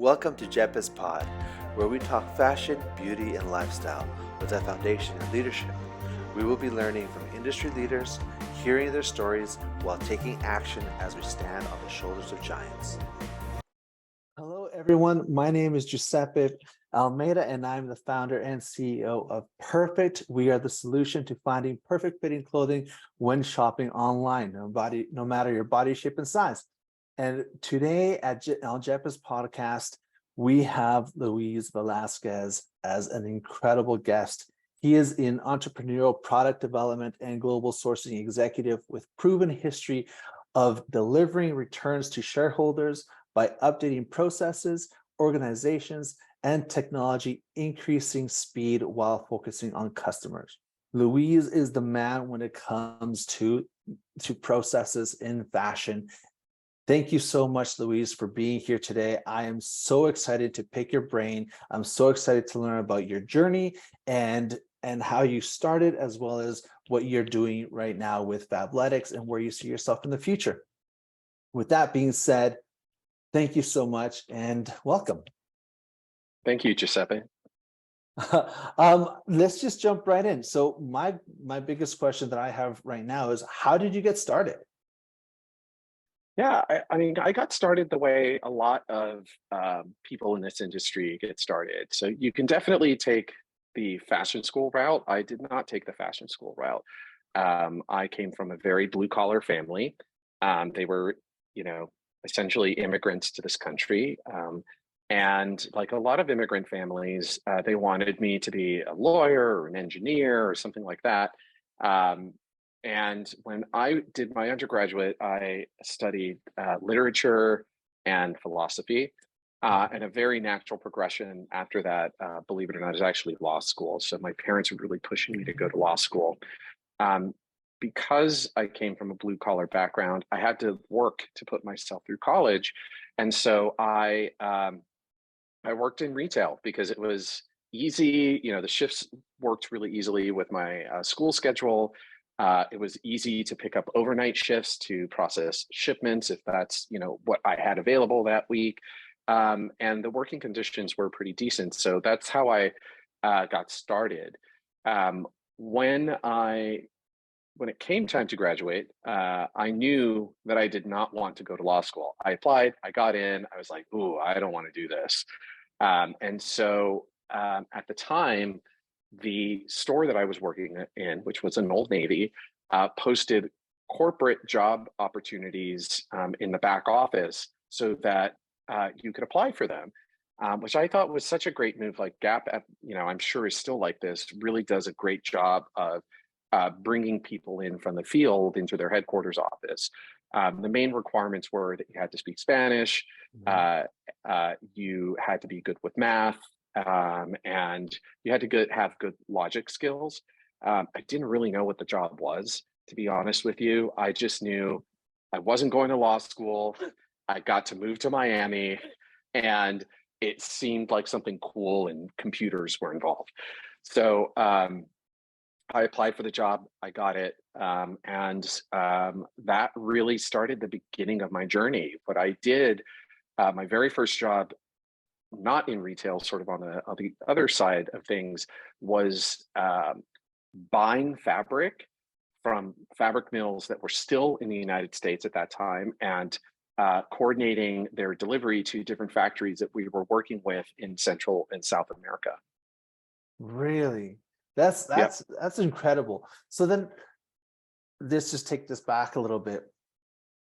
Welcome to Geppe's Pod, where we talk fashion, beauty, and lifestyle with a foundation in leadership. We will be learning from industry leaders, hearing their stories, while taking action as we stand on the shoulders of giants. Hello, everyone. My name is Giuseppe Almeida, and I'm the founder and CEO of Perfit. We are the solution to finding perfect fitting clothing when shopping online, no matter your body shape and size. And today on Geppe's podcast, we have Luis Velazquez as an incredible guest. He is an entrepreneurial product development and global sourcing executive with proven history of delivering returns to shareholders by updating processes, organizations, and technology, increasing speed while focusing on customers. Luis is the man when it comes to processes in fashion. Thank you so much, Luis, for being here today. I am so excited to pick your brain. I'm so excited to learn about your journey and how you started, as well as what you're doing right now with Fabletics and where you see yourself in the future. With that being said, thank you so much and welcome. Thank you, Giuseppe. Let's just jump right in. So my biggest question that I have right now is, how did you get started? Yeah, I got started the way a lot of people in this industry get started. So you can definitely take the fashion school route. I did not take the fashion school route. I came from a very blue collar family. They were, essentially immigrants to this country. And like a lot of immigrant families, they wanted me to be a lawyer or an engineer or something like that. And when I did my undergraduate, I studied literature and philosophy. And a very natural progression after that, believe it or not, is actually law school. So my parents were really pushing me to go to law school. Because I came from a blue collar background, I had to work to put myself through college. And so I worked in retail because it was easy. The shifts worked really easily with my school schedule. It was easy to pick up overnight shifts to process shipments if that's what I had available that week, and the working conditions were pretty decent. So that's how I got started. When it came time to graduate, I knew that I did not want to go to law school. I applied, I got in, I was like, "Ooh, I don't want to do this." And so at the time, the store that I was working in, which was an Old Navy, posted corporate job opportunities in the back office so that you could apply for them, which I thought was such a great move. Like Gap, I'm sure is still like this, really does a great job of bringing people in from the field into their headquarters office. The main requirements were that you had to speak Spanish, you had to be good with math, and you had to have good logic skills. I didn't really know what the job was, to be honest with you. I just knew I wasn't going to law school. I got to move to Miami, and it seemed like something cool, and computers were involved. So I applied for the job, I got it, and that really started the beginning of my journey. What I did, my very first job, not in retail, sort of on the other side of things, was buying fabric from fabric mills that were still in the United States at that time, and coordinating their delivery to different factories that we were working with in Central and South America. Really? That's Yep. incredible. So then let's just take this back a little bit.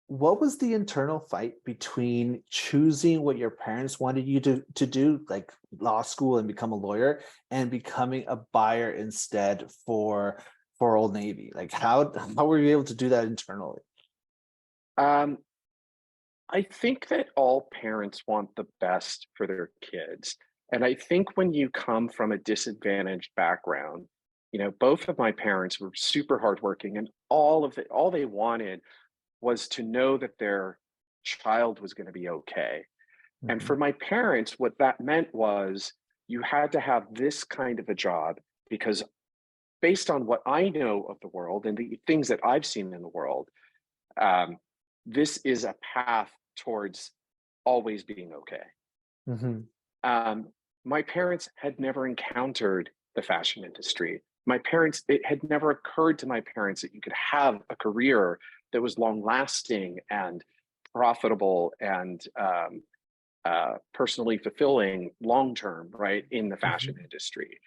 What was the internal fight between choosing what your parents wanted you to do, like law school and become a lawyer, and becoming a buyer instead for Old Navy? Like how were you able to do that internally? Um, I think that all parents want the best for their kids. And I think when you come from a disadvantaged background, both of my parents were super hardworking, and all they wanted was to know that their child was going to be okay. And Mhm. for my parents, what that meant was you had to have this kind of a job because based on what I know of the world and the things that I've seen in the world, um, this is a path towards always being okay. Hmm. Um, my parents had never encountered the fashion industry. My parents, it had never occurred to my parents that you could have a career that was long lasting and profitable and personally fulfilling long term, right, in the fashion Hmm. industry.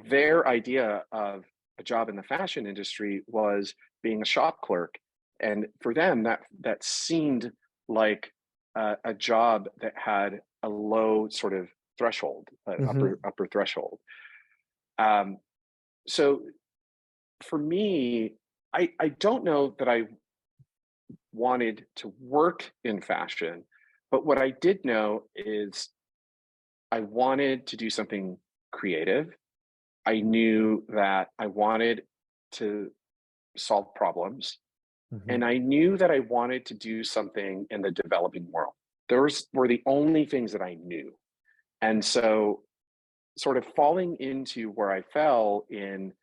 Their idea of a job in the fashion industry was being a shop clerk, and for them, that seemed like a job that had a low sort of threshold, an Hmm. upper threshold. Um, so for me, I don't know that I wanted to work in fashion, but what I did know is I wanted to do something creative. I knew that I wanted to solve problems, and Hmm. I knew that I wanted to do something in the developing world. Those were the only things that I knew. And so, sort of falling into where I fell in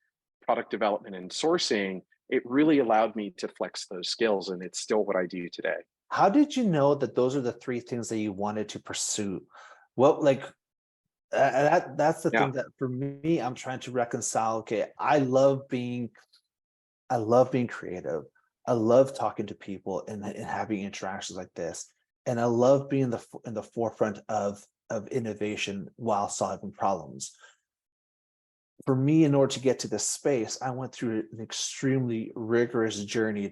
product development and sourcing, it really allowed me to flex those skills. And it's still what I do today. How did you know that those are the three things that you wanted to pursue? What like that's the Yeah. thing that for me I'm trying to reconcile. Okay, I love being creative. I love talking to people and having interactions like this. And I love being in the forefront of innovation while solving problems. For me, in order to get to this space, I went through an extremely rigorous journey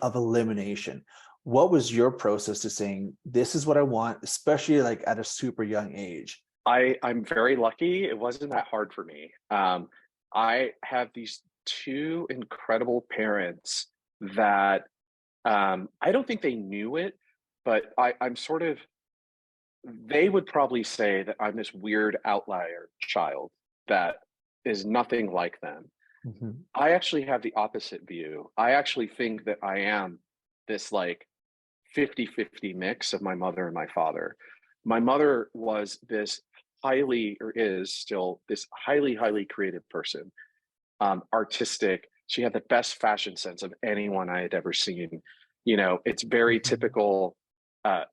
of elimination. What was your process to saying, this is what I want, especially like at a super young age? I'm very lucky. It wasn't that hard for me. I have these two incredible parents that I don't think they knew it, but I'm sort of, they would probably say that I'm this weird outlier child that is nothing like them. Mhm. I actually have the opposite view. I actually think that I am this like 50-50 mix of my mother and my father. My mother was this highly, or is still this highly creative person, artistic. She had the best fashion sense of anyone I had ever seen. You know, it's very Mhm. typical. Uh,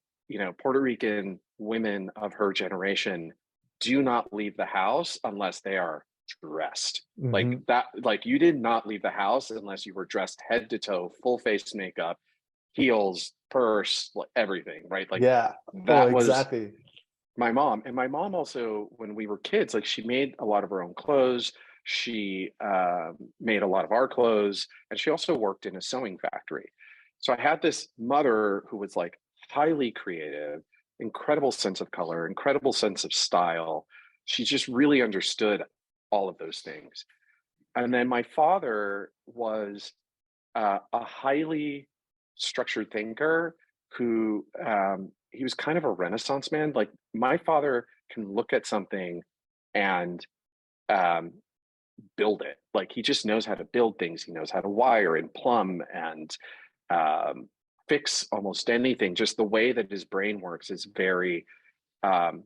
Puerto Rican women of her generation do not leave the house unless they are dressed like Mhm. that. Like you did not leave the house unless you were dressed head to toe, full face makeup, heels, purse, like everything, right? Like Yeah. Oh, that was exactly. my mom. And my mom also, when we were kids, like she made a lot of her own clothes. She made a lot of our clothes, and she also worked in a sewing factory. So I had this mother who was like highly creative, incredible sense of color, incredible sense of style. She just really understood all of those things. And then my father was a highly structured thinker who he was kind of a renaissance man. Like my father can look at something and um, build it. Like he just knows how to build things. He knows how to wire and plumb and um, fix almost anything. Just the way that his brain works is very um,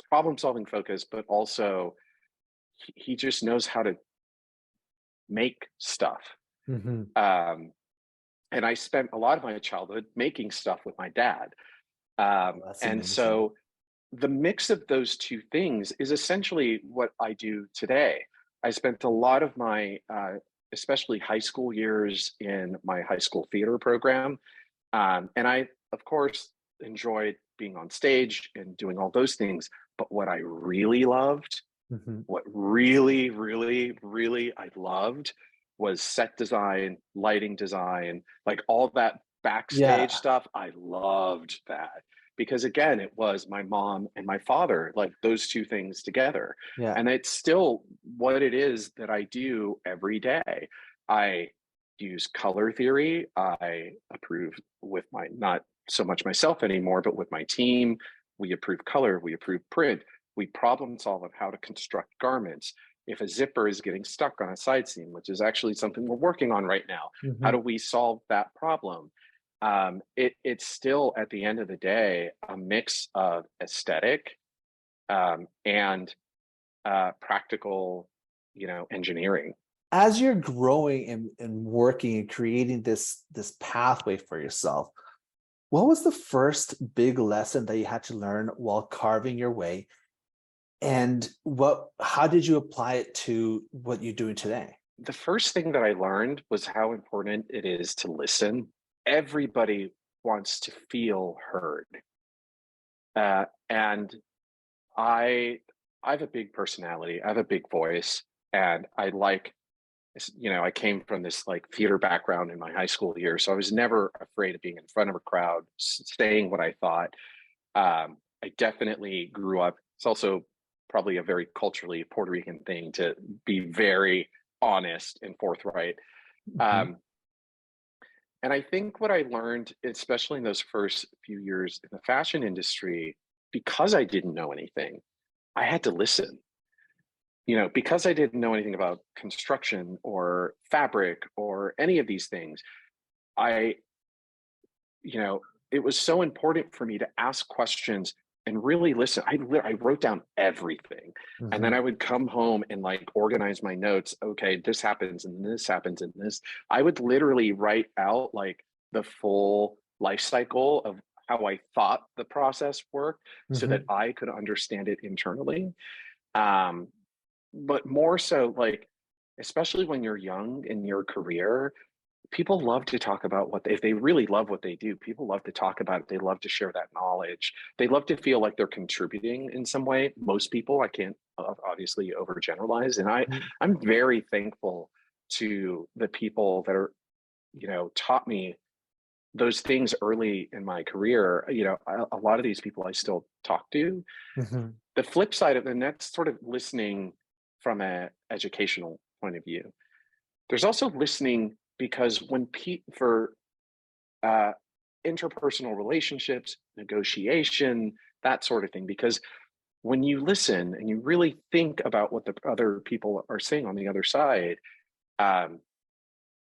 problem solving focused, but also he just knows how to make stuff. Mhm. Um, and I spent a lot of my childhood making stuff with my dad. Oh, that's And amazing. so the mix of those two things is essentially what I do today. I spent a lot of my, especially high school years, in my high school theater program. And I, of course, enjoyed being on stage and doing all those things. But what I really loved, Mhm. what really I loved was set design, lighting design, like all that backstage Yeah. stuff. I loved that because again, it was my mom and my father, like those two things together. Yeah. And it's still what it is that I do every day. I use color theory. I approve with my, not so much myself anymore, but with my team. We approve color, we approve print, we problem solve on how to construct garments. If a zipper is getting stuck on a side seam, which is actually something we're working on right now, how do Mhm. we solve that problem? It's still at the end of the day a mix of aesthetic and practical, engineering. As you're growing and working and creating this pathway for yourself, What was the first big lesson that you had to learn while carving your way? And how did you apply it to what you're doing today? The first thing that I learned was how important it is to listen. Everybody wants to feel heard. And I I have a big personality, I have a big voice, and I like, I came from this like theater background in my high school years, so I was never afraid of being in front of a crowd, saying what I thought. I definitely grew up. It's also probably a very culturally Puerto Rican thing to be very honest and forthright. Mhm, Um, and I think what I learned, especially in those first few years in the fashion industry, because I didn't know anything, I had to listen. Because I didn't know anything about construction or fabric or any of these things, I, you know, it was so important for me to ask questions and really listen. I wrote down everything. And then mhm, I would come home and like organize my notes. Okay, this happens and this happens and this. I would literally write out like the full life cycle of how I thought the process worked so that mhm, I could understand it internally. Um, but more so like, especially when you're young in your career, people love to talk about if they really love what they do, people love to talk about it. They love to share that knowledge. They love to feel like they're contributing in some way. Most people, I can't obviously overgeneralize. And mhm, I'm very thankful to the people that are, taught me those things early in my career. A lot of these people I still talk to. mhm, The flip side of, and that's sort of listening from an educational point of view. There's also listening because for uh, interpersonal relationships, negotiation, that sort of thing. Because when you listen and you really think about what the other people are saying on the other side, um,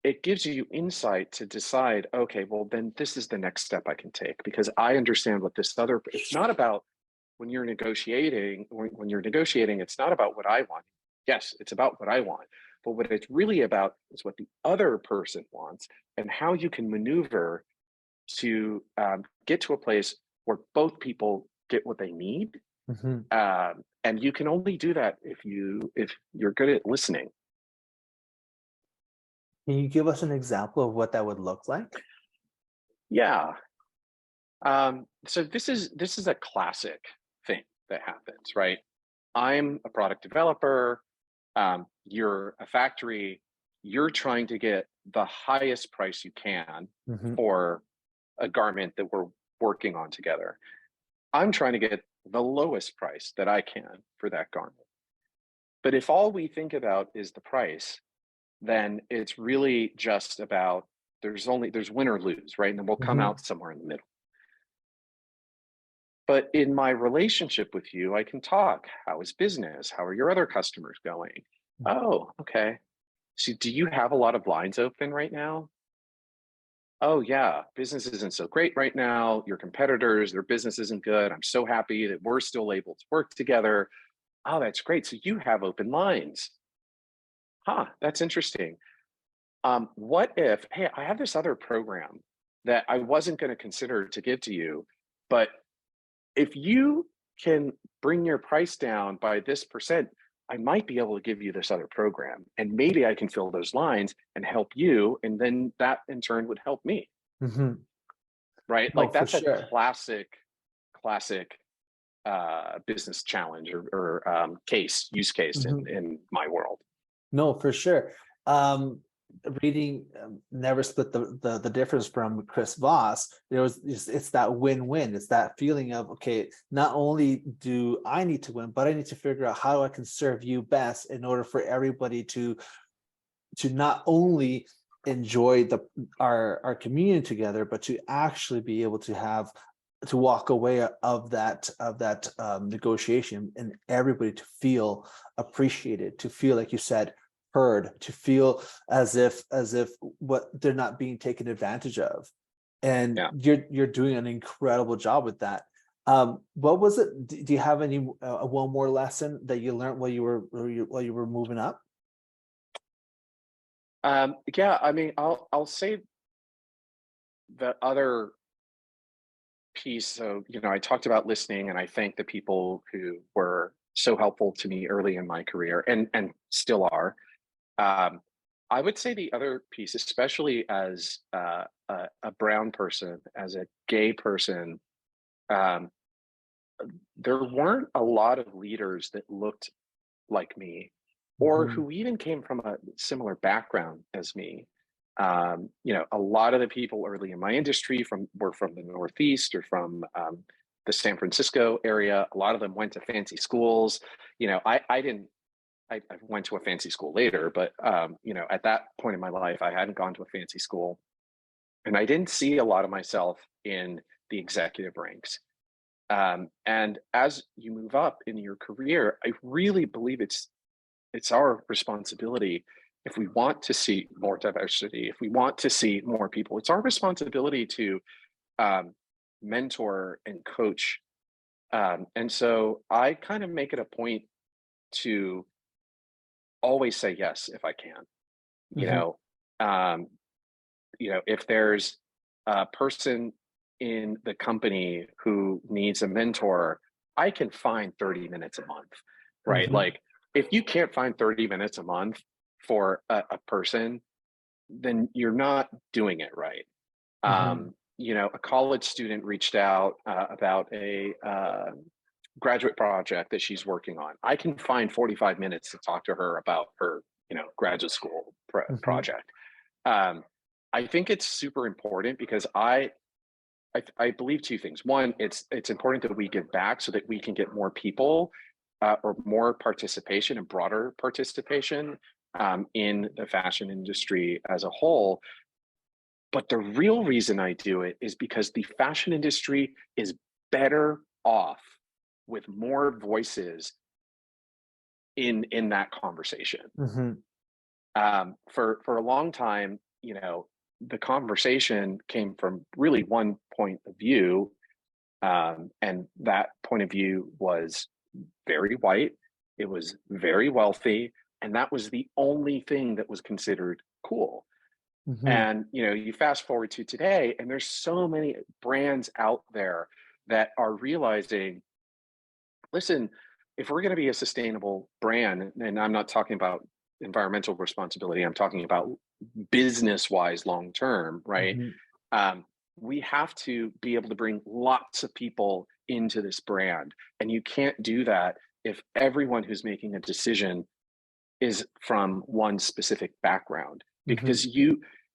it gives you insight to decide, okay, well, then this is the next step I can take because I understand what this other, it's not about when you're negotiating, it's not about what I want. Yes, it's about what I want. But what it's really about is what the other person wants and how you can maneuver to get to a place where both people get what they need. mhm. And you can only do that if you're good at listening. Can you give us an example of what that would look like? Yeah. So this is a classic thing that happens, right? I'm a product developer. You're a factory. You're trying to get the highest price you can Mhm, for a garment that we're working on together. I'm trying to get the lowest price that I can for that garment. But if all we think about is the price, then it's really just about there's win or lose, right? And then we'll come mhm, out somewhere in the middle. But in my relationship with you, I can talk. How is business? How are your other customers going? Oh, okay. So do you have a lot of lines open right now? Oh, yeah, business isn't so great right now. Your competitors, their business isn't good. I'm so happy that we're still able to work together. Oh, that's great. So you have open lines. Huh, that's interesting. What if, hey, I have this other program that I wasn't going to consider to give to you, but if you can bring your price down by this percent, I might be able to give you this other program. And maybe I can fill those lines and help you. And then that in turn would help me. mhm. Right. No, Like for that's a sure. classic business challenge or use case in, Mhm. in my world. No, for sure. Um, reading Never Split the Difference from Chris Voss, it's that win-win. It's that feeling of, okay, not only do I need to win, but I need to figure out how I can serve you best in order for everybody to not only enjoy our communion together, but to actually be able to walk away of that negotiation and everybody to feel appreciated, to feel like you said heard, to feel as if what they're not being taken advantage of. And Yeah. you're doing an incredible job with that. What was it? Do you have any one more lesson that you learned while you were moving up? Yeah. I mean, I'll say the other piece, so, I talked about listening, and I thank the people who were so helpful to me early in my career and still are. Um, I would say the other piece, especially as a brown person, as a gay person, um, there weren't a lot of leaders that looked like me or Mm-hmm. who even came from a similar background as me. A lot of the people early in my industry were from the Northeast or from the San Francisco area. A lot of them went to fancy schools. I didn't. I went to a fancy school later, but at that point in my life, I hadn't gone to a fancy school, and I didn't see a lot of myself in the executive ranks. And as you move up in your career, I really believe it's our responsibility. If we want to see more diversity, if we want to see more people, it's our responsibility to um, mentor and coach. And so I kind of make it a point to always say yes if I can. You Mm-hmm. know, um, if there's a person in the company who needs a mentor, I can find 30 minutes a month, right? Mm-hmm. Like, if you can't find 30 minutes a month for a person, then you're not doing it right. Mm-hmm. A college student reached out about a graduate project that she's working on. I can find 45 minutes to talk to her about her, graduate school Mm-hmm. project. Um, I think it's super important because I believe two things. One, it's important that we give back so that we can get more people or more participation and broader participation in the fashion industry as a whole. But the real reason I do it is because the fashion industry is better off with more voices in that conversation. Mm-hmm. For a long time, the conversation came from really one point of view, and that point of view was very white. It was very wealthy, and that was the only thing that was considered cool. Mm-hmm. And you fast forward to today, and there's so many brands out there that are realizing, listen, if we're going to be a sustainable brand, and I'm not talking about environmental responsibility, I'm talking about business wise long term, right? Mm-hmm. Um, we have to be able to bring lots of people into this brand. And you can't do that if everyone who's making a decision is from one specific background. Mm-hmm. Because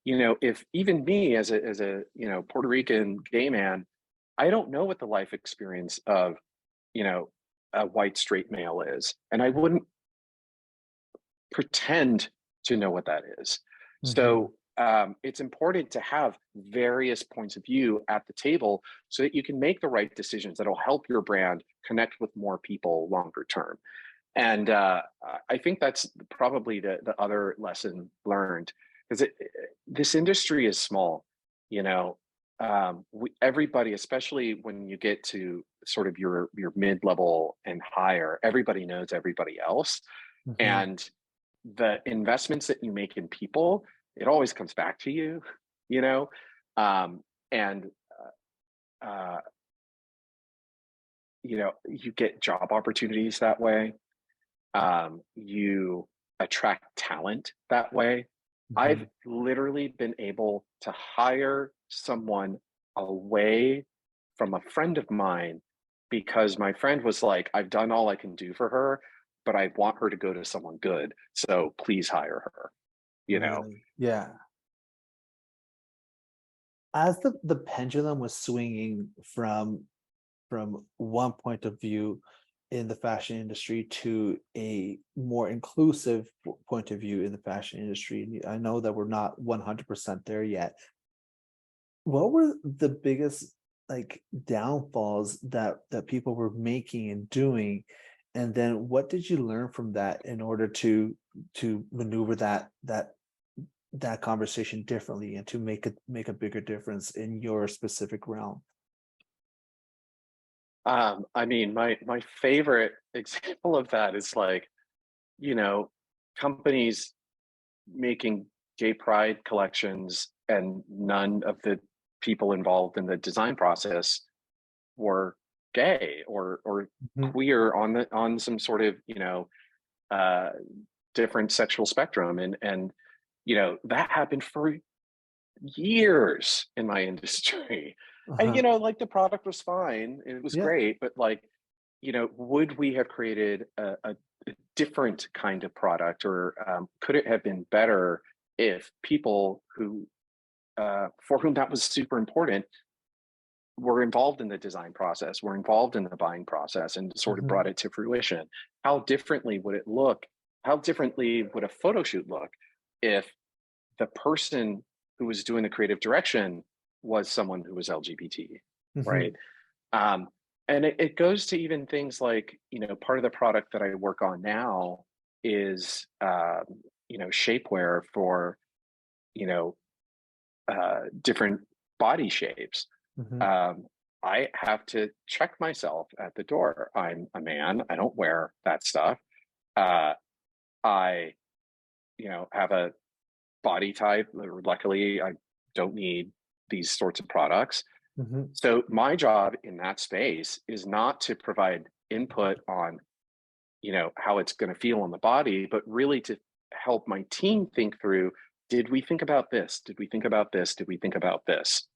if even me as a Puerto Rican gay man, I don't know what the life experience of you know, a white straight male is. And I wouldn't pretend to know what that is. Mm-hmm. So it's important to have various points of view at the table so that you can make the right decisions that'll help your brand connect with more people longer term. And I think that's probably the other lesson learned, because this industry is small. You know, everybody, especially when you get to sort of your mid level and higher, everybody knows everybody else, Mm-hmm. and the investments that you make in people, it always comes back to you. You know, and uh, you get job opportunities that way. You attract talent that way. Mm-hmm. I've literally been able to hire someone away from a friend of mine because my friend was like, I've done all I can do for her, but I want her to go to someone good. So please hire her, you know? Really? Yeah. As the pendulum was swinging from one point of view in the fashion industry to a more inclusive point of view in the fashion industry, and I know that we're not 100% there yet. What were the biggest like downfalls that people were making and doing, and then what did you learn from that in order to maneuver that conversation differently and to make a bigger difference in your specific realm? I mean, my favorite example of that is like, you know, companies making gay pride collections and none of the people involved in the design process were gay or Mhm. queer on some sort of, uh, different sexual spectrum. And, that happened for years in my industry. And, Uh-huh. like the product was fine. It was Yeah. great, but like, would we have created a different kind of product, or could it have been better if people who for whom that was super important were involved in the design process, were involved in the buying process, and sort of Mhm. brought it to fruition? How differently would it look? How differently would a photo shoot look if the person who was doing the creative direction was someone who was LGBT, right? Mhm. Um, and it goes to even things like, part of the product that I work on now is, shapewear for, you know, different body shapes. Mhm. um, I have to check myself at the door. I'm a man. I don't wear that stuff. Uh, I, have a body type. Luckily, I don't need these sorts of products. Mhm. So my job in that space is not to provide input on, how it's going to feel on the body, but really to help my team think through, did we think about this? Did we think about this? Did we think about this?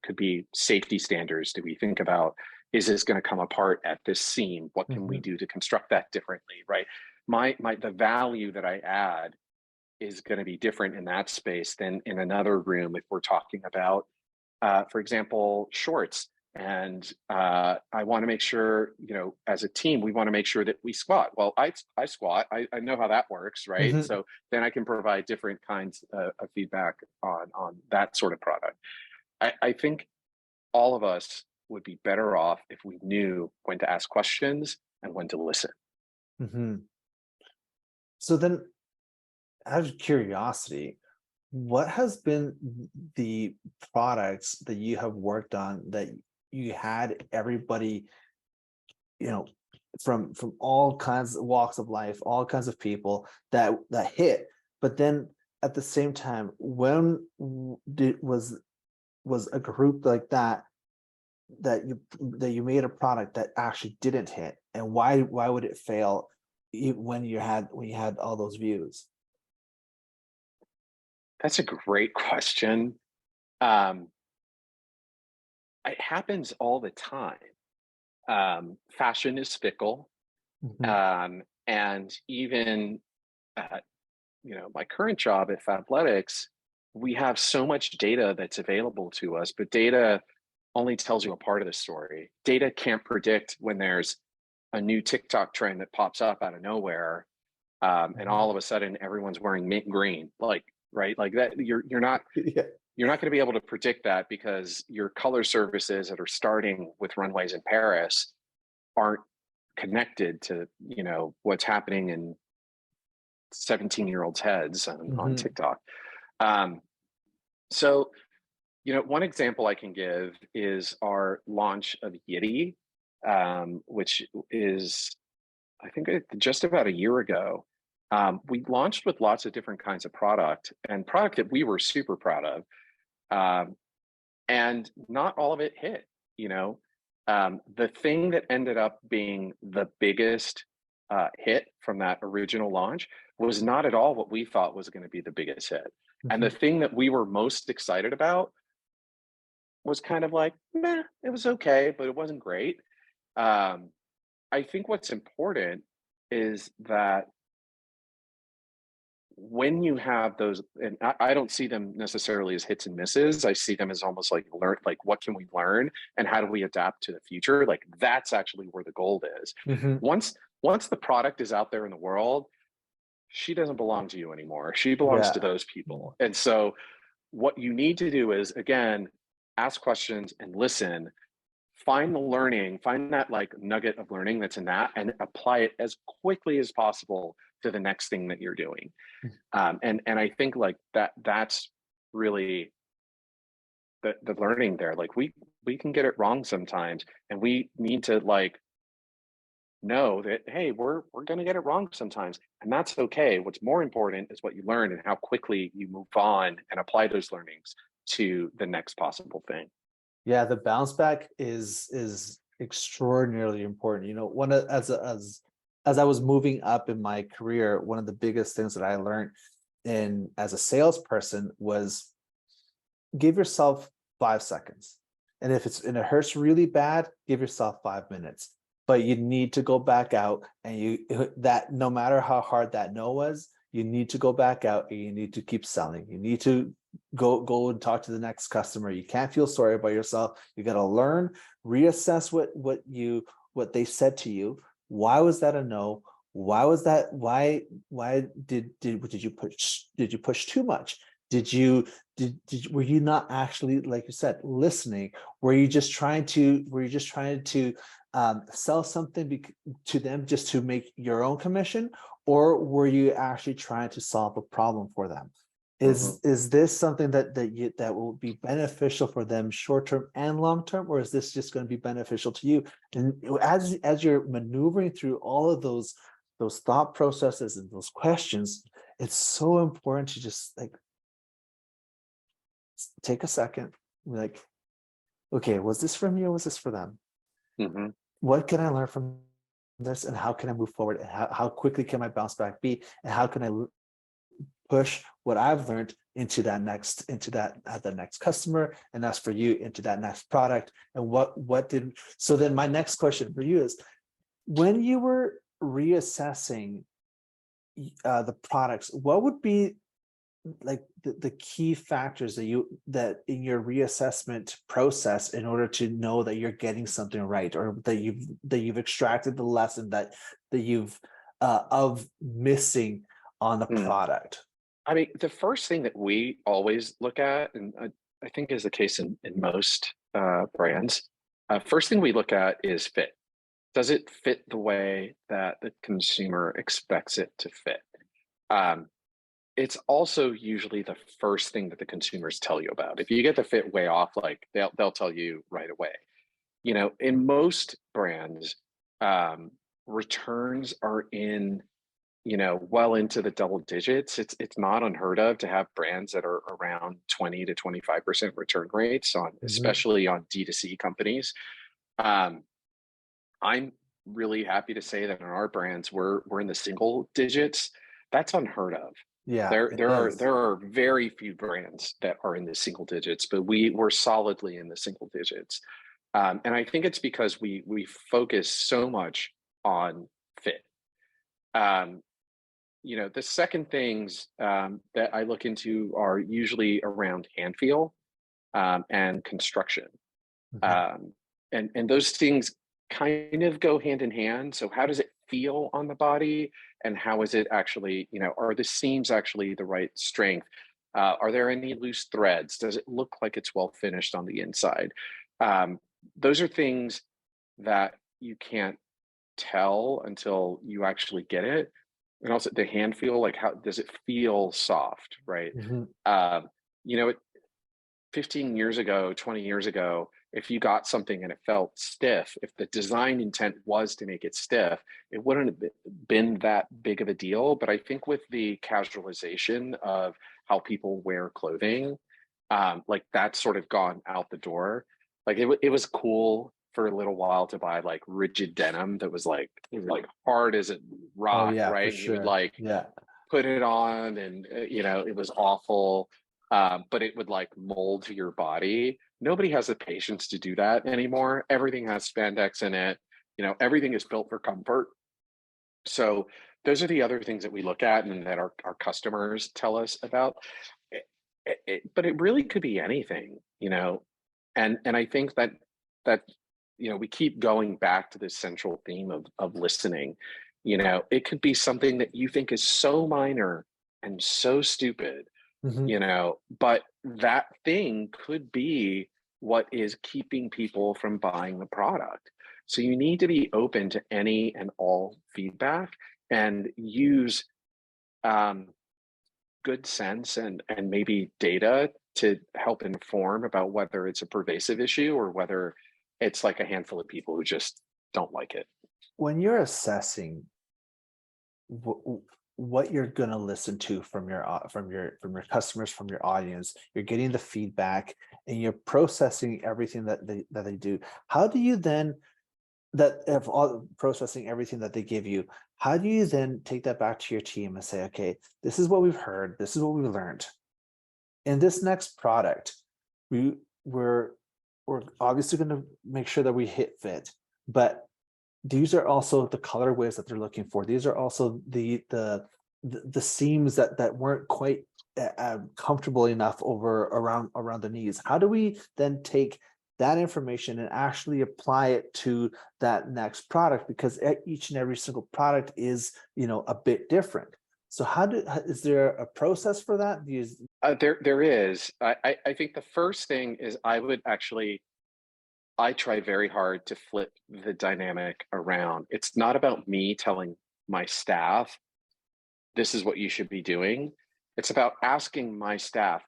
Could be safety standards. Do we think about, is this going to come apart at this seam? What can we Mhm. do to construct that differently? Right. The value that I add is going to be different in that space than in another room if we're talking about, for example, shorts. And I want to make sure, as a team, we want to make sure that we squat. Well, I squat. I know how that works, right? Mhm. So then I can provide different kinds of feedback on that sort of product. I think all of us would be better off if we knew when to ask questions and when to listen. Mhm. So then, out of curiosity, what has been the products that you have worked on that you had everybody, you know, from all kinds of walks of life, all kinds of people that hit, but then at the same time, when did was a group like that that you made a product that actually didn't hit, and why would it fail when you had all those views? That's a great question. Um, it happens all the time. Fashion is fickle, Mhm. and even my current job at Fabletics, we have so much data that's available to us, but data only tells you a part of the story. Data can't predict when there's a new TikTok trend that pops up out of nowhere, and Mhm. all of a sudden everyone's wearing mint green, like, right, like that. Yeah. You're not going to be able to predict that because your color services that are starting with runways in Paris aren't connected to what's happening in 17-year-olds heads on Mhm. TikTok. Um, so, one example I can give is our launch of Yitty, which is, I think, just about a year ago. We launched with lots of different kinds of product that we were super proud of. Um, and not all of it hit. you know the thing that ended up being the biggest hit from that original launch was not at all what we thought was going to be the biggest hit. And the Mhm. thing that we were most excited about was kind of like, meh, it was okay, but it wasn't great. um, I think what's important is that when you have those, and I don't see them necessarily as hits and misses. I see them as almost like learn, like what can we learn and how do we adapt to the future? Like that's actually where the gold is. Mhm. Once the product is out there in the world, she doesn't belong to you anymore. She belongs to Yeah. those people. And so what you need to do is, again, ask questions and listen. Find the learning, find that like nugget of learning that's in that, and apply it as quickly as possible to the next thing that you're doing. And I think like that's really the learning there. Like we can get it wrong sometimes, and we need to like know that, hey, we're going to get it wrong sometimes, and that's okay. What's more important is what you learn and how quickly you move on and apply those learnings to the next possible thing. Yeah, the bounce back is extraordinarily important. You know, as I was moving up in my career, one of the biggest things that I learned in as a salesperson was give yourself 5 seconds. And it hurts really bad, give yourself 5 minutes. But you need to go back out and that no matter how hard that no was, you need to go back out and you need to keep selling. You need to go and talk to the next customer. You can't feel sorry about yourself. You got to learn, reassess what they said to you. Why was that a no? Why was that? Why did you push too much? Were you not actually, like you said, listening? Were you just trying to sell something to them just to make your own commission, or were you actually trying to solve a problem for them? Mhm. Is this something that will be beneficial for them short term and long term, or is this just going to be beneficial to you? And as you're maneuvering through all of those thought processes and those questions, it's so important to just like take a second, like, okay, was this for me or was this for them? Mhm. What can I learn from this, and how can I move forward? And how quickly can my bounce back be? And how can I push what I've learned into the next customer, and that's for you into that next product? And so then my next question for you is, when you were reassessing the products, what would be like the key factors that in your reassessment process in order to know that you're getting something right, or that you've extracted the lesson that you've of missing on the Mm. product? I mean, the first thing that we always look at, and I think is the case in most brands, first thing we look at is fit. Does it fit the way that the consumer expects it to fit? Um, it's also usually the first thing that the consumers tell you about. If you get the fit way off, like they'll tell you right away. You know, in most brands, um, returns are in, you know, well into the double digits. It's not unheard of to have brands that are around 20 to 25% return rates on, Mhm. especially on D2C companies. Um, I'm really happy to say that in our brands, we're in the single digits. That's unheard of. Yeah, There it there are is. there are very few brands that are in the single digits, but we're solidly in the single digits. And I think it's because we focus so much on fit. Um, you know, the second things that I look into are usually around hand feel and construction. Mhm. Um, and those things kind of go hand in hand. So how does it feel on the body, and how is it actually, you know, are the seams actually the right strength? Are there any loose threads? Does it look like it's well finished on the inside? Um, those are things that you can't tell until you actually get it. And also the hand feel, like how does it feel soft, right? Mhm. Um, you know, 15 years ago, 20 years ago, if you got something and it felt stiff, if the design intent was to make it stiff, it wouldn't have been that big of a deal. But I think with the casualization of how people wear clothing, like that's sort of gone out the door. Like it was cool for a little while to buy like rigid denim that was like, it was like hard as a Oh rock, yeah, for right? And you would sure. like Yeah. put it on and you know it was awful, but it would like mold to your body. Nobody has the patience to do that anymore. Everything has spandex in it. You know, everything is built for comfort. So those are the other things that we look at and that our customers tell us about. But it really could be anything, you know. And I think that you know we keep going back to this central theme of listening. You know, it could be something that you think is so minor and so stupid, Mhm. you know, but that thing could be what is keeping people from buying the product. So you need to be open to any and all feedback and use um, good sense and maybe data to help inform about whether it's a pervasive issue or whether it's like a handful of people who just don't like it. When you're assessing what you're going to listen to from your customers, from your audience. You're getting the feedback, and you're processing everything that they do. How do you then, that if all processing everything that they give you, how do you then take that back to your team and say, okay, this is what we've heard, this is what we've learned in this next product, we we're we're obviously going to make sure that we hit fit, but these are also the colorways that they're looking for. These are also the seams that weren't quite comfortable enough over around the knees. How do we then take that information and actually apply it to that next product? Because each and every single product is, a bit different. So is there a process for that? There is. I think the first thing is I try very hard to flip the dynamic around. It's not about me telling my staff, this is what you should be doing. It's about asking my staff,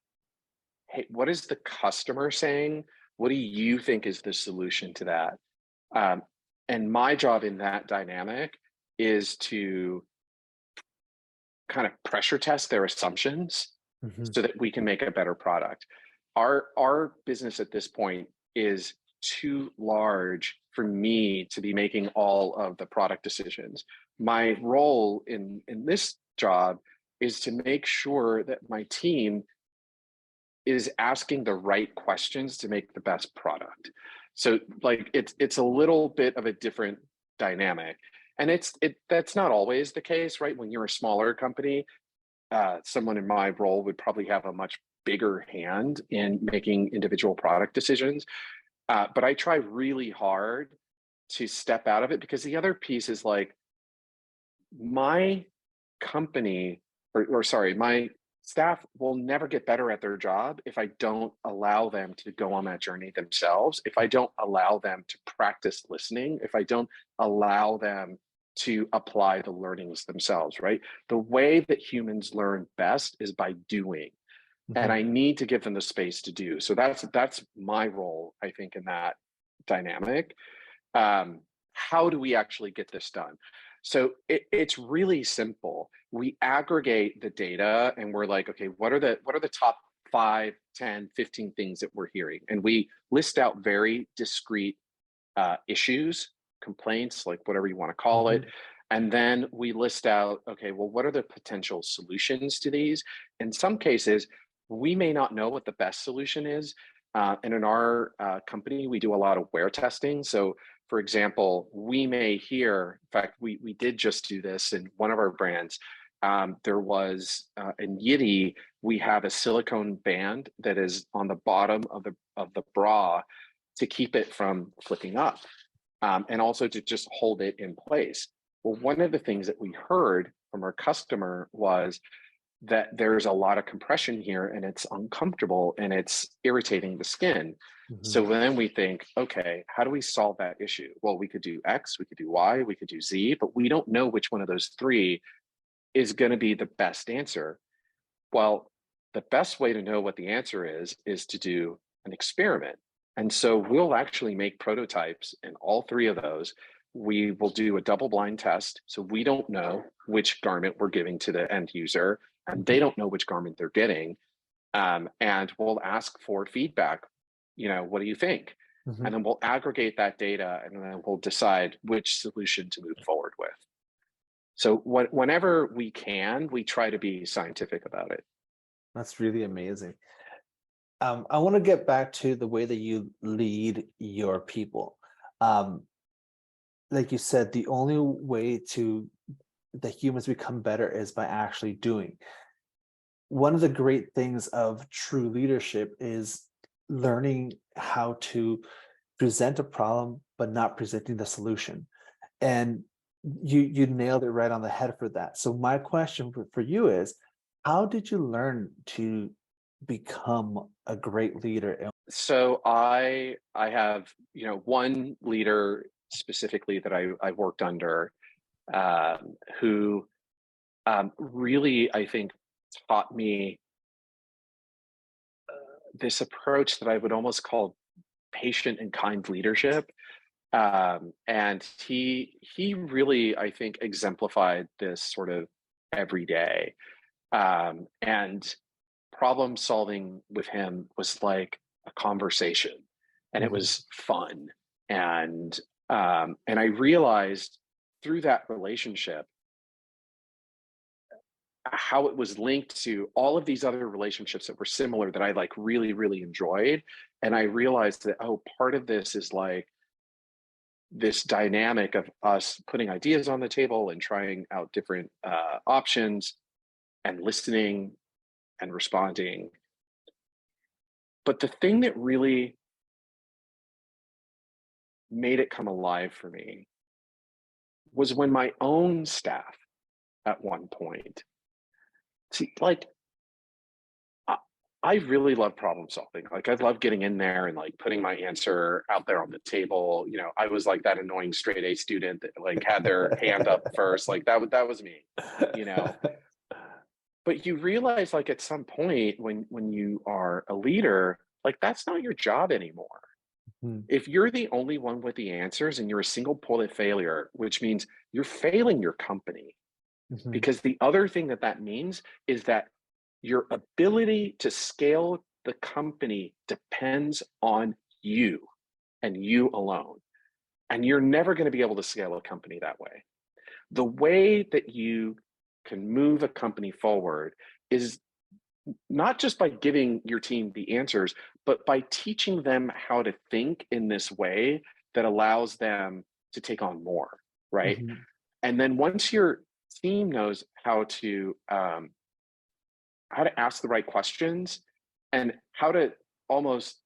hey, what is the customer saying? What do you think is the solution to that? Um, and my job in that dynamic is to kind of pressure test their assumptions Mhm. so that we can make a better product. Our business at this point is too large for me to be making all of the product decisions. My role in this job is to make sure that my team is asking the right questions to make the best product. So like it's a little bit of a different dynamic. And that's not always the case, right? When you're a smaller company, someone in my role would probably have a much bigger hand in making individual product decisions. But I try really hard to step out of it, because the other piece is like my company, or sorry, my staff will never get better at their job if I don't allow them to go on that journey themselves, if I don't allow them to practice listening, if I don't allow them to apply the learnings themselves, right? The way that humans learn best is by doing. And Mhm. I need to give them the space to do. So that's my role, I think, in that dynamic. How do we actually get this done? So it's really simple. We aggregate the data and we're like, okay, what are the top 5, 10, 15 things that we're hearing? And we list out very discrete issues, complaints, like whatever you want to call it. Mhm. And then we list out, okay, well, what are the potential solutions to these? In some cases, we may not know what the best solution is. And in our company, we do a lot of wear testing. So, for example, we may hear, in fact, we did just do this in one of our brands. There was in Yiddy, we have a silicone band that is on the bottom of the bra to keep it from flipping up, and also to just hold it in place. Well, one of the things that we heard from our customer was that there's a lot of compression here and it's uncomfortable and it's irritating the skin. Mhm. So then we think, okay, how do we solve that issue? Well, we could do X, we could do Y, we could do Z, but we don't know which one of those three is going to be the best answer. Well, the best way to know what the answer is to do an experiment. And so we'll actually make prototypes in all three of those. We will do a double blind test. So we don't know which garment we're giving to the end user, and they Mhm. don't know which garment they're getting. And we'll ask for feedback. What do you think? And Mhm. then we'll aggregate that data and then we'll decide which solution to move forward with. So whenever we can, we try to be scientific about it. That's really amazing. I want to get back to the way that you lead your people. Um, like you said, the only way to that humans become better is by actually doing. One of the great things of true leadership is learning how to present a problem, but not presenting the solution. And you nailed it right on the head for that. So my question for you is, how did you learn to become a great leader? So I have one leader specifically that I worked under, who really, I think, taught me this approach that I would almost call patient and kind leadership. And he really, I think, exemplified this sort of every day. And problem solving with him was like a conversation, and it Mhm. was fun. And I realized through that relationship how it was linked to all of these other relationships that were similar that I like really, really enjoyed. And I realized that, oh, part of this is like this dynamic of us putting ideas on the table and trying out different options and listening and responding. But the thing that really made it come alive for me was when my own staff at one point, see, like I I really love problem solving. Like I love getting in there and like putting my answer out there on the table. You know, I was like that annoying straight A student that like had their hand up first. Like that was me, you know. But you realize like at some point when you are a leader, like that's not your job anymore. Mhm. If you're the only one with the answers and you're a single point of failure, which means you're failing your company. Mhm. Because the other thing that that means is that your ability to scale the company depends on you and you alone. And you're never going to be able to scale a company that way. The way that you can move a company forward is not just by giving your team the answers, but by teaching them how to think in this way that allows them to take on more, right? Mhm. And then once your team knows how to ask the right questions and how to almost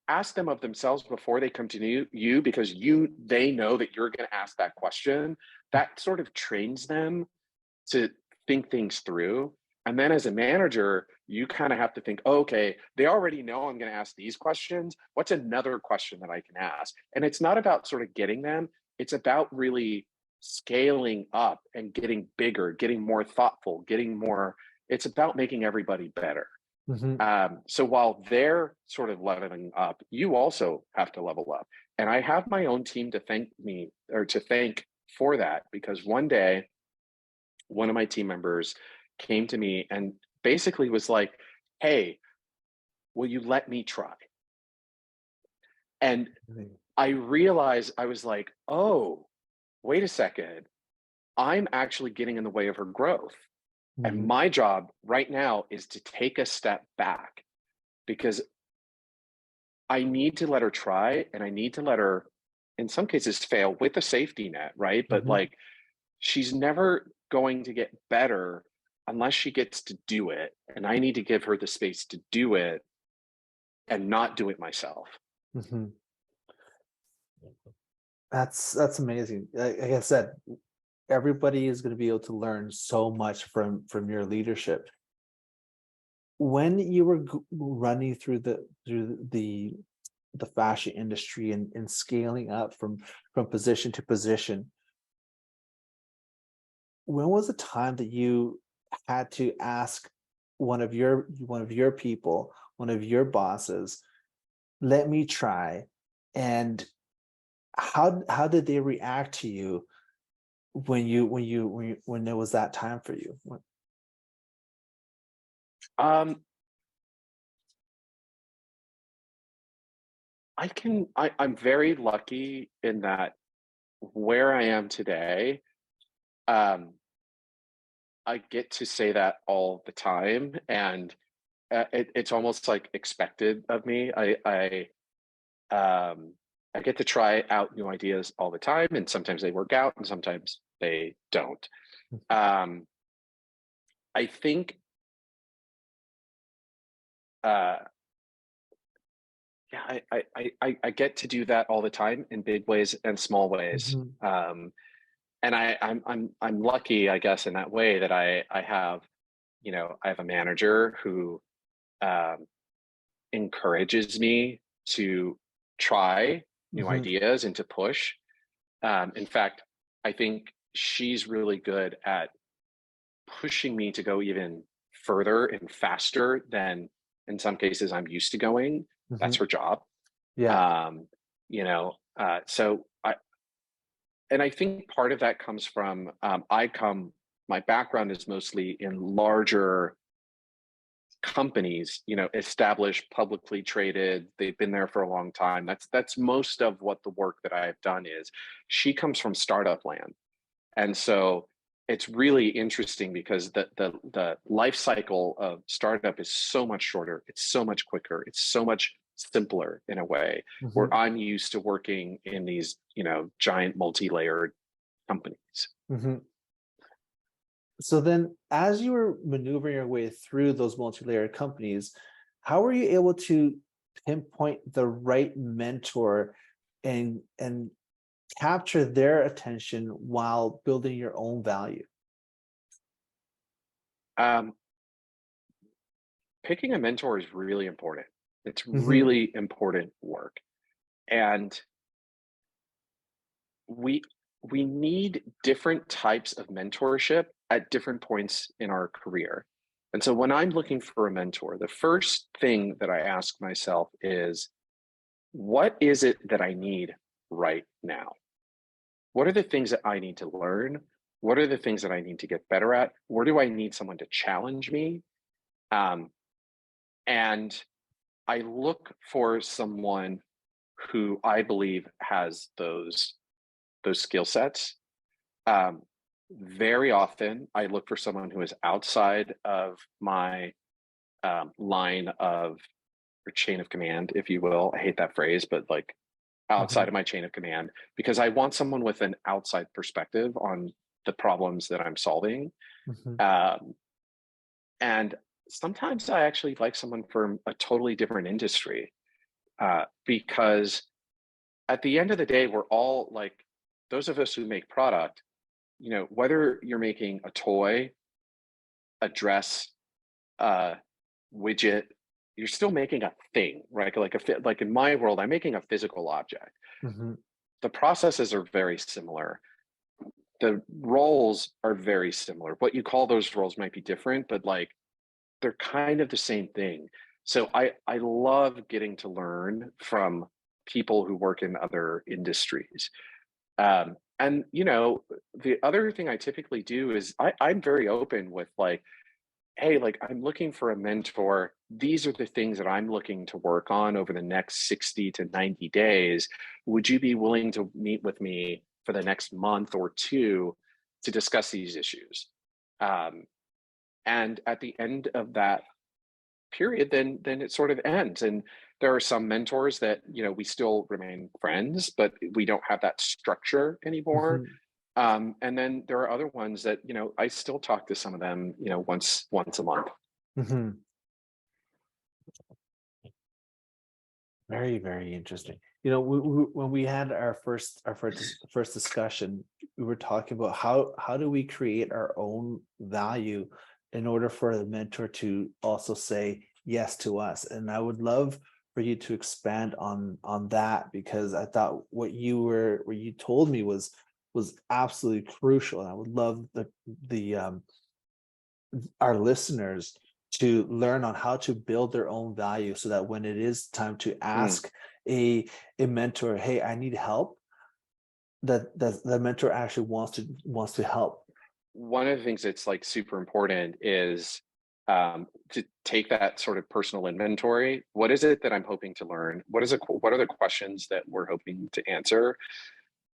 ask them of themselves before they come to you because they know that you're going to ask that question, that sort of trains them to think things through. And then as a manager, you kind of have to think, oh, okay, they already know I'm going to ask these questions. What's another question that I can ask? And it's not about sort of getting them, it's about really scaling up and getting bigger, getting more thoughtful, getting more, it's about making everybody better. Mhm. So while they're sort of leveling up, you also have to level up. And I have my own team to thank me or to thank for that because one day, one of my team members came to me and basically was like, hey, will you let me try? And Really. I realized I was like, oh, wait a second. I'm actually getting in the way of her growth. And Mhm. my job right now is to take a step back because I need to let her try and I need to let her, in some cases, fail with a safety net, right? But Mhm. like, she's never going to get better unless she gets to do it. And I need to give her the space to do it and not do it myself. Mhm. That's amazing. Like I said, everybody is going to be able to learn so much from your leadership. When you were running through the fashion industry and scaling up from position to position, when was the time that you had to ask one of your people, one of your bosses, let me try? And how did they react to you when there was that time for you? Um, I'm very lucky in that where I am today, um, I get to say that all the time. And it's almost like expected of me. I get to try out new ideas all the time, and sometimes they work out, and sometimes they don't. Um, I think, uh, yeah, I get to do that all the time in big ways and small ways. Mhm. And I'm lucky, I guess, in that way that I have, you know, I have a manager who um, encourages me to try new Mhm. ideas and to push. In fact, I think she's really good at pushing me to go even further and faster than in some cases I'm used to going. That's Mhm. her job. Yeah. Um, so I think part of that comes from I come my background is mostly in larger companies, established, publicly traded. They've been there for a long time. That's most of what the work that I have done is. She comes from startup land. And so it's really interesting because the life cycle of startup is so much shorter. It's so much quicker. It's so much simpler in a way, where Mm-hmm. I'm used to working in these, giant multi-layered companies. Mm-hmm. So then, as you were maneuvering your way through those multi-layered companies, how were you able to pinpoint the right mentor and capture their attention while building your own value? Um, Picking a mentor is really important. It's Mm-hmm. really important work. And we we need different types of mentorship at different points in our career. And so when I'm looking for a mentor, the first thing that I ask myself is, what is it that I need right now? What are the things that I need to learn? What are the things that I need to get better at? Where do I need someone to challenge me? Um, and I look for someone who I believe has those skill sets. Um, Very often, I look for someone who is outside of my line of or chain of command, if you will. I hate that phrase, but like outside Mm-hmm. of my chain of command, because I want someone with an outside perspective on the problems that I'm solving. Mm-hmm. Um, and sometimes I actually like someone from a totally different industry, because at the end of the day, we're all like, those of us who make product, whether you're making a toy, a dress, a widget, you're still making a thing, right? Like in my world, I'm making a physical object. Mm-hmm. The processes are very similar. The roles are very similar. What you call those roles might be different, but like they're kind of the same thing. So I love getting to learn from people who work in other industries. And the other thing I typically do is I'm very open with like, hey, like I'm looking for a mentor. These are the things that I'm looking to work on over the next 60 to 90 days. Would you be willing to meet with me for the next month or two to discuss these issues? Um, and at the end of that period, then it sort of ends. And there are some mentors that, we still remain friends, but we don't have that structure anymore. Mm-hmm. And then there are other ones that, I still talk to some of them, once a month. Mm-hmm. Very, very interesting. When we had our first discussion, we were talking about how do we create our own value in order for the mentor to also say yes to us. And I would love for you to expand on that, because I thought what you told me was absolutely crucial. And I would love the our listeners to learn on how to build their own value, so that when it is time to Mm. ask a mentor, hey, I need help, that the mentor actually wants to help. One of the things that's like super important is to take that sort of personal inventory. What is it that I'm hoping to learn? What are the questions that we're hoping to answer?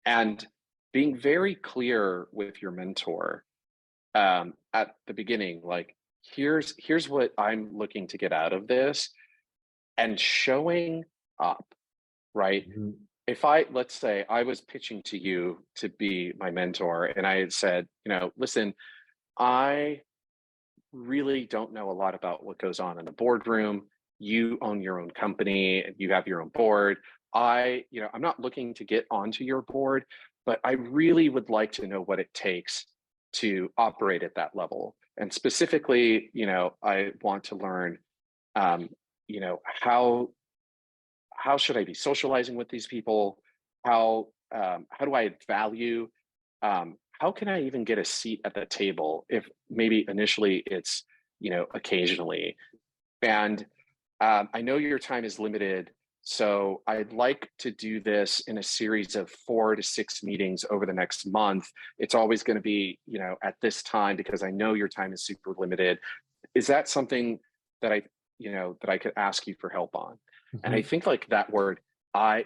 And being very clear with your mentor at the beginning, like here's what I'm looking to get out of this, and showing up, right? Mhm. If let's say I was pitching to you to be my mentor, and I had said, listen, I really don't know a lot about what goes on in the boardroom. You own your own company, you have your own board. I'm not looking to get onto your board, but I really would like to know what it takes to operate at that level. And specifically, I want to learn, um, how should I be socializing with these people? How do I add value? How can I even get a seat at the table if maybe initially it's occasionally? And I know your time is limited, So I'd like to do this in a series of 4 to 6 meetings over the next month. It's always going to be, at this time, because I know your time is super limited. Is that something that I could ask you for help on? And I Mhm. think like that word, I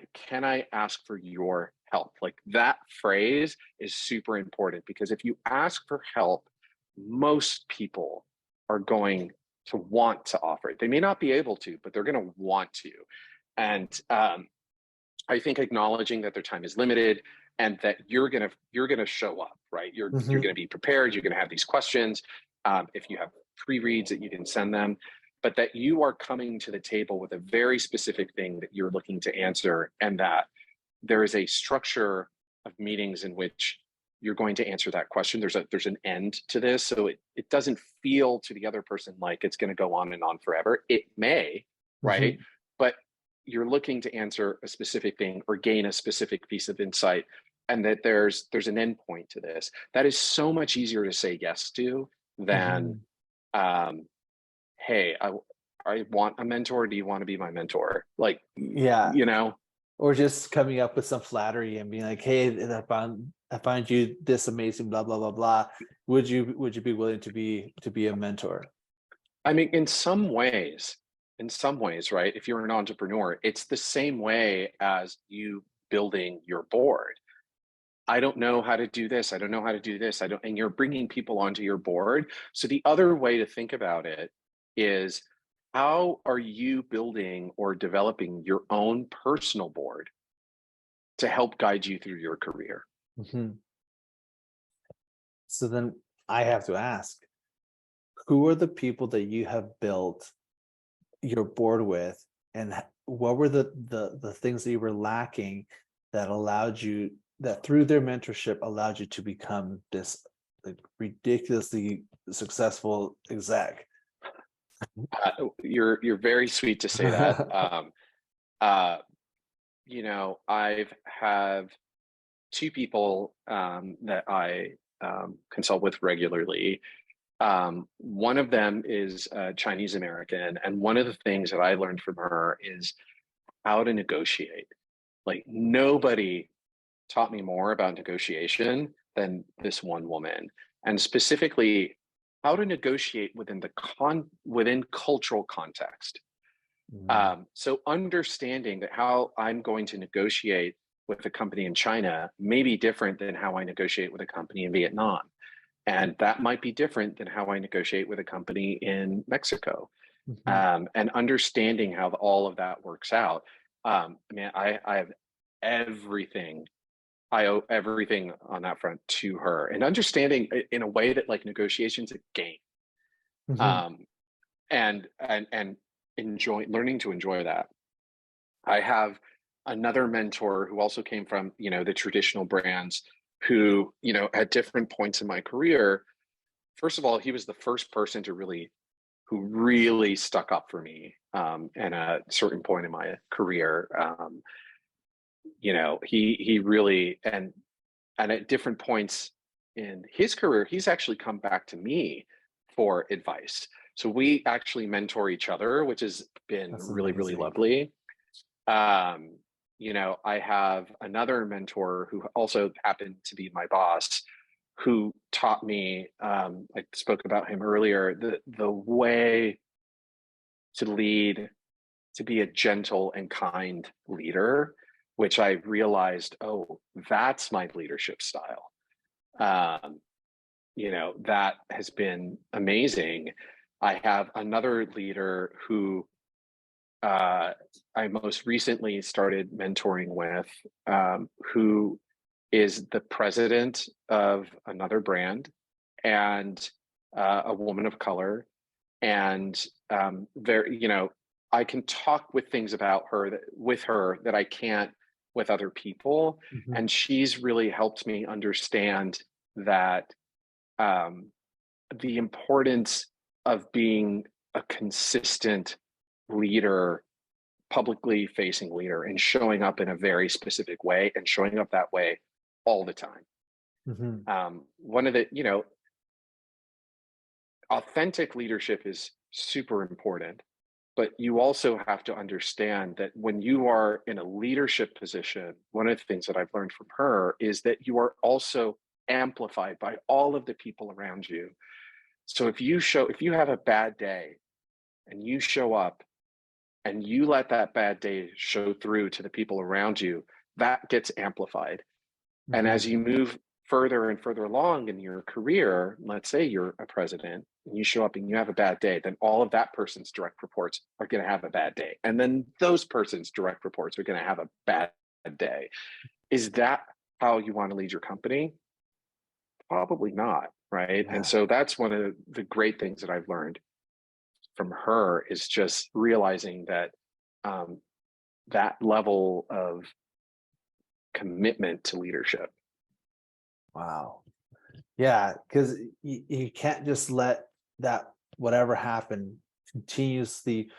ask for your help? Like that phrase is super important, because if you ask for help, most people are going to want to offer it. They may not be able to, but they're going to want to. And I think acknowledging that their time is limited and that you're gonna show up, right? You're Mhm. gonna be prepared. You're gonna have these questions. If you have pre-reads that you can send them, but that you are coming to the table with a very specific thing that you're looking to answer, and that there is a structure of meetings in which you're going to answer that question. There's an end to this, so it doesn't feel to the other person like it's going to go on and on forever. It may, right? Mhm. But you're looking to answer a specific thing or gain a specific piece of insight, and that there's an end point to this. That is so much easier to say yes to than, Mhm. um, hey, I want a mentor. Do you want to be my mentor? Like, Yeah. you know, Or just coming up with some flattery and being like, "Hey, I find you this amazing, blah blah blah blah. Would you be willing to be a mentor?" I mean, in some ways, right? If you're an entrepreneur, it's the same way as you building your board. I don't know how to do this. I don't know how to do this. I don't, and you're bringing people onto your board. So the other way to think about it is, how are you building or developing your own personal board to help guide you through your career? Mhm. So then I have to ask, who are the people that you have built your board with, and what were the things that you were lacking that allowed you that through their mentorship allowed you to become this like ridiculously successful exec? You're very sweet to say that. Uh, I've have two people that I consult with regularly. One of them is Chinese American, and one of the things that I learned from her is how to negotiate. Like nobody taught me more about negotiation than this one woman, and specifically how to negotiate within cultural context. Mm, So understanding that how I'm going to negotiate with a company in China may be different than how I negotiate with a company in Vietnam. And that might be different than how I negotiate with a company in Mexico. mhm. And understanding how all of that works out. I have everything. I owe everything on that front to her, and understanding in a way that like negotiation's a game. Mhm. Um, and enjoy learning to enjoy that. I have another mentor who also came from, the traditional brands, who, at different points in my career, first of all, he was the first person who really stuck up for me at a certain point in my career. He really, and at different points in his career, he's actually come back to me for advice. So we actually mentor each other, which has been That's really, really amazing. lovely. Um, I have another mentor who also happened to be my boss, who taught me, I spoke about him earlier, the way to lead, to be a gentle and kind leader, which I realized, oh, that's my leadership style. Um, that has been amazing. I have another leader who uh, I most recently started mentoring with, who is the president of another brand, and a woman of color. And very, I can talk with things about her with her that I can't with other people. Mhm. And she's really helped me understand that, um, the importance of being a consistent leader, publicly facing leader, and showing up in a very specific way, and showing up that way all the time. Mhm. One of the, authentic leadership is super important. But you also have to understand that when you are in a leadership position, one of the things that I've learned from her is that you are also amplified by all of the people around you. So if you have a bad day and you show up and you let that bad day show through to the people around you, that gets amplified. And Mm-hmm. as you move further and further along in your career, let's say you're a president and you show up and you have a bad day, then all of that person's direct reports are going to have a bad day. And then those person's direct reports are going to have a bad day. Is that how you want to lead your company? Probably not, right? And Yeah. so that's one of the great things that I've learned from her is just realizing that um, that level of commitment to leadership. Wow. Yeah, because you can't just let that whatever happened continuously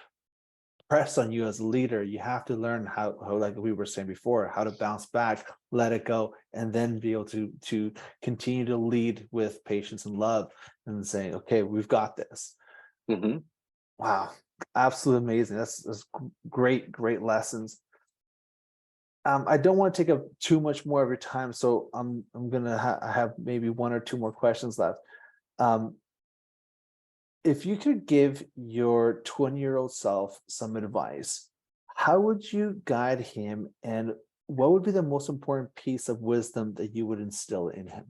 press on you as a leader. You have to learn how like we were saying before, how to bounce back, let it go, and then be able to continue to lead with patience and love and saying, okay, we've got this. Mm-hmm. Wow, absolutely amazing. That's great lessons. I don't want to take up too much more of your time, so I'm gonna have maybe one or two more questions left. Um, if you could give your 20-year-old self some advice, how would you guide him, and what would be the most important piece of wisdom that you would instill in him?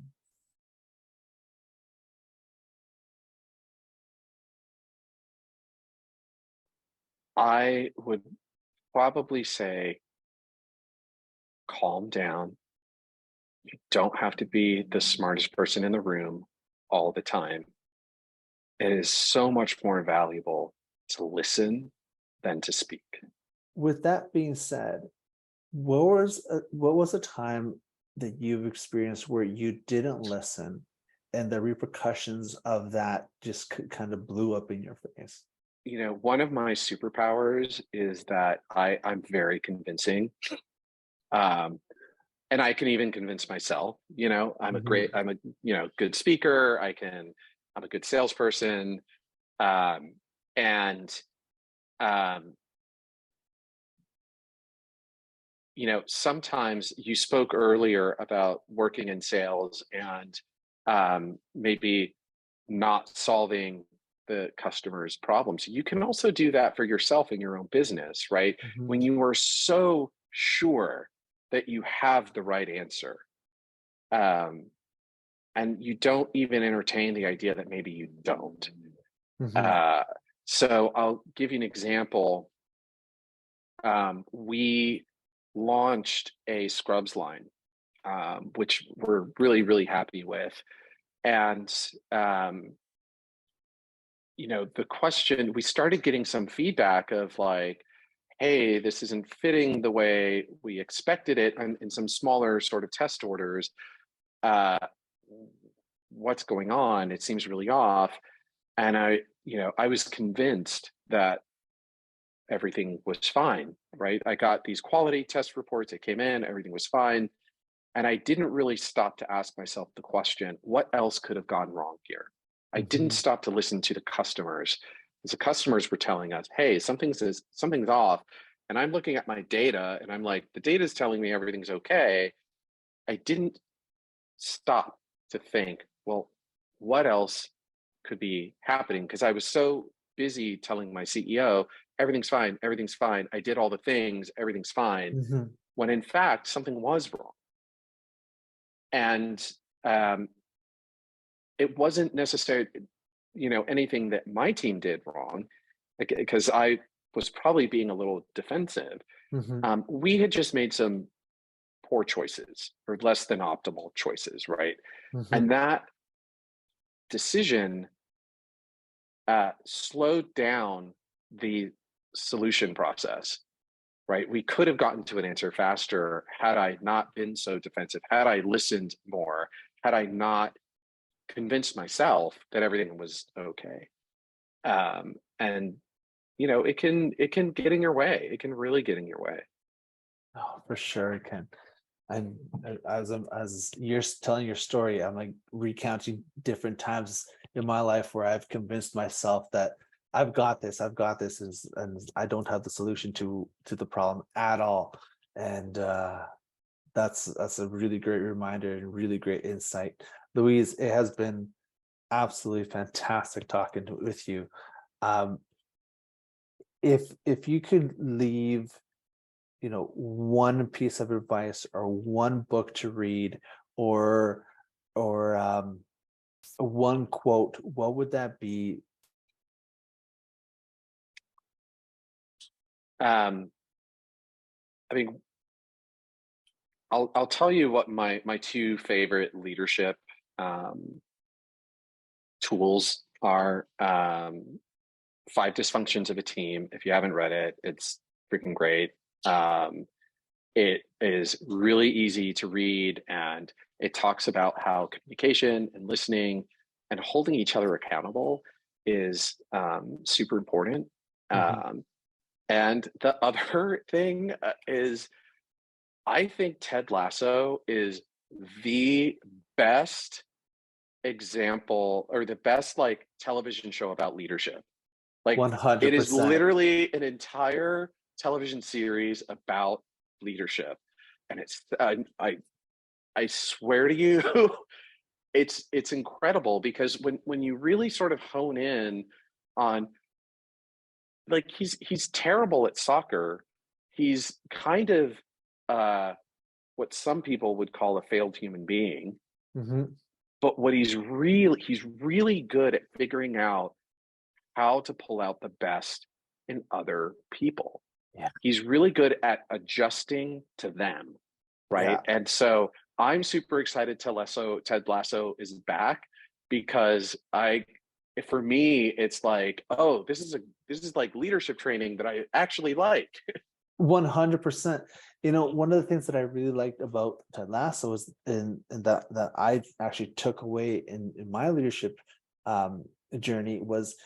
I would probably say calm down. You don't have to be the smartest person in the room all the time. It is so much more valuable to listen than to speak. With that being said, what was a time that you've experienced where you didn't listen, and the repercussions of that just kind of blew up in your face? You know, one of my superpowers is that I'm very convincing. Um, and I can even convince myself, you know, Mhm. I'm a, good speaker. I'm a good salesperson. Um, and, um, sometimes you spoke earlier about working in sales and maybe not solving the customer's problems. You can also do that for yourself in your own business, right? Mhm. When you are so sure that you have the right answer, um, and you don't even entertain the idea that maybe you don't. Mhm. Uh, so I'll give you an example. We launched a scrubs line, which we're really, really happy with. And, um, the question, we started getting some feedback of like, hey, this isn't fitting the way we expected it in some smaller sort of test orders. Uh, what's going on? It seems really off. And I was convinced that everything was fine, right? I got these quality test reports, it came in, everything was fine. And I didn't really stop to ask myself the question, what else could have gone wrong here? I didn't Mhm. stop to listen to the customers. Because the customers were telling us, hey, something's off. And I'm looking at my data and I'm like, the data is telling me everything's okay. I didn't stop to think, well, what else could be happening? Because I was so busy telling my CEO, everything's fine, everything's fine. I did all the things, everything's fine. Mhm. When in fact, something was wrong. And um, it wasn't necessarily, anything that my team did wrong, because I was probably being a little defensive. Mhm. We had just made some poor choices or less than optimal choices, right? Mhm. And that decision slowed down the solution process, right? We could have gotten to an answer faster had I not been so defensive, had I listened more, had I not convinced myself that everything was okay. And it can get in your way. It can really get in your way. Oh, for sure it can. And as you're telling your story, I'm like recounting different times in my life where I've convinced myself that I've got this, and I don't have the solution to the problem at all. And that's a really great reminder and really great insight. Louise, it has been absolutely fantastic talking with you. Um, if you could leave, one piece of advice or one book to read, or one quote, what would that be? Um, I mean, I'll tell you what my two favorite leadership tools are. Five Dysfunctions of a Team. If you haven't read it, it's freaking great. It is really easy to read, and it talks about how communication and listening and holding each other accountable is super important. Mhm. And the other thing is, I think Ted Lasso is the best example, or the best like television show about leadership. Like, it is 100%. literally an entire television series about leadership, and I swear to you, it's incredible, because when you really sort of hone in on, like, he's terrible at soccer. He's kind of uh, what some people would call a failed human being. Mhm. But what he's really good at figuring out how to pull out the best in other people. Yeah. He's really good at adjusting to them, right? Yeah. And so I'm super excited Ted Lasso is back, because for me, it's like, oh, this is like leadership training that I actually like. 100%. One of the things that I really liked about Ted Lasso is in that I actually took away in my leadership journey was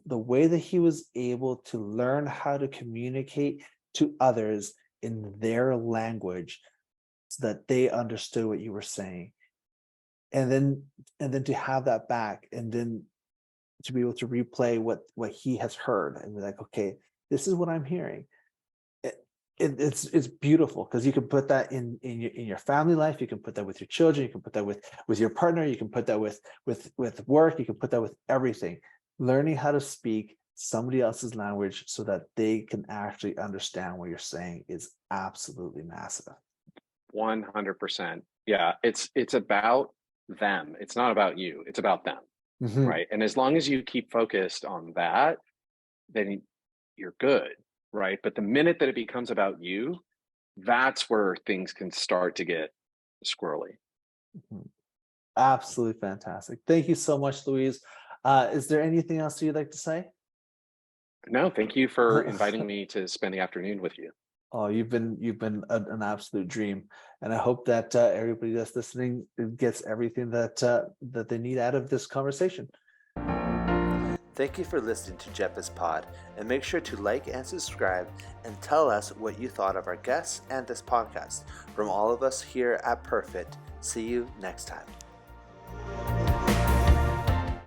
the way that he was able to learn how to communicate to others in their language so that they understood what you were saying. And then to have that back, and then to be able to replay what he has heard and be like, okay, this is what I'm hearing. It's beautiful, because you can put that in your family life, you can put that with your children, you can put that with your partner, you can put that with work, you can put that with everything. Learning how to speak somebody else's language so that they can actually understand what you're saying is absolutely massive. 100%. Yeah, it's about them. It's not about you. It's about them, Mhm. right? And as long as you keep focused on that, then you're good, right? But the minute that it becomes about you, that's where things can start to get squirrely. Mhm. Absolutely fantastic. Thank you so much, Louise. Is there anything else you'd like to say? No, thank you for inviting me to spend the afternoon with you. Oh, you've been an absolute dream, and I hope that everybody that's listening gets everything that they need out of this conversation. Thank you for listening to Geppe's Pod, and make sure to like and subscribe and tell us what you thought of our guests and this podcast. From all of us here at Perfit, see you next time.